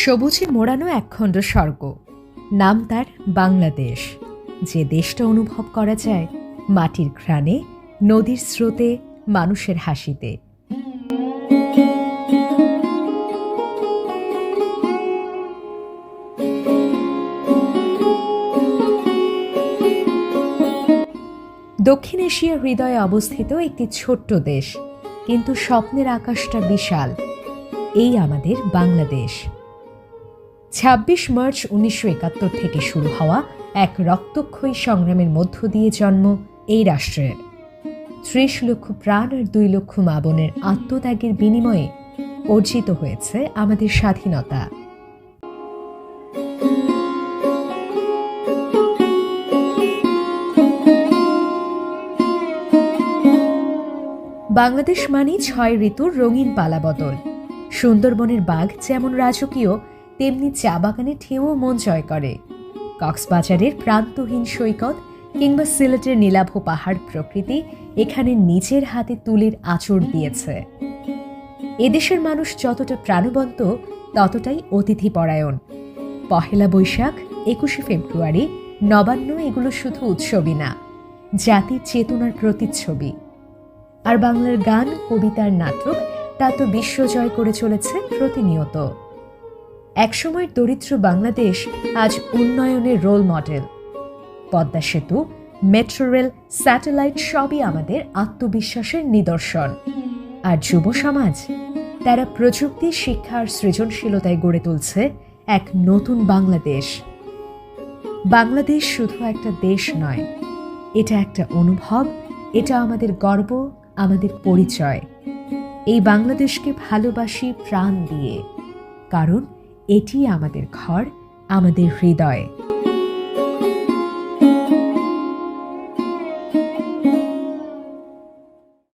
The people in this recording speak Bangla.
সবুজে মোড়ানো একখণ্ড স্বর্গ, নাম তার বাংলাদেশ। যে দেশটা অনুভব করা যায় মাটির ঘ্রাণে, নদীর স্রোতে, মানুষের হাসিতে। দক্ষিণ এশিয়ার হৃদয়ে অবস্থিত একটি ছোট্ট দেশ, কিন্তু স্বপ্নের আকাশটা বিশাল। এই আমাদের বাংলাদেশ। ২৬ মার্চ ১৯৭১ থেকে শুরু হওয়া এক রক্তক্ষয়ী সংগ্রামের মধ্য দিয়ে জন্ম এই রাষ্ট্রের। ৩০ লক্ষ প্রাণ আর ২ লক্ষ মা বোনের আত্মত্যাগের বিনিময়ে অর্জিত হয়েছে আমাদের স্বাধীনতা। বাংলাদেশ মানে ৬ ঋতুর রঙিন পালাবদল। সুন্দরবনের বাঘ যেমন রাজকীয়, তেমনি চা বাগানে ঢেউও মন জয় করে। কক্সবাজারের প্রান্তহীন সৈকত কিংবা সিলেটের নীলাভ পাহাড় প্রকৃতি এখানে নিজের হাতে তুলির আঁচড় দিয়েছে। এদেশের মানুষ যতটা প্রাণবন্ত, ততটাই অতিথিপরায়ণ। পহেলা বৈশাখ, ২১শে ফেব্রুয়ারি, নবান্ন এগুলো শুধু উৎসবই না, জাতির চেতনার প্রতিচ্ছবি। আর বাংলার গান, কবিতার নাটক তা তো বিশ্বজয় করে চলেছে প্রতিনিয়ত। একসময়ের দরিদ্র বাংলাদেশ আজ উন্নয়নের রোল মডেল। পদ্মা সেতু, মেট্রো রেল, স্যাটেলাইট সবই আমাদের আত্মবিশ্বাসের নিদর্শন। আর যুব সমাজ, তারা প্রযুক্তি, শিক্ষা আর সৃজনশীলতায় গড়ে তুলছে এক নতুন বাংলাদেশ। বাংলাদেশ শুধু একটা দেশ নয়, এটা একটা অনুভব, এটা আমাদের গর্ব, আমাদের পরিচয়। এই বাংলাদেশকে ভালোবাসি প্রাণ দিয়ে, কারণ এটি আমাদের ঘর, আমাদের হৃদয়।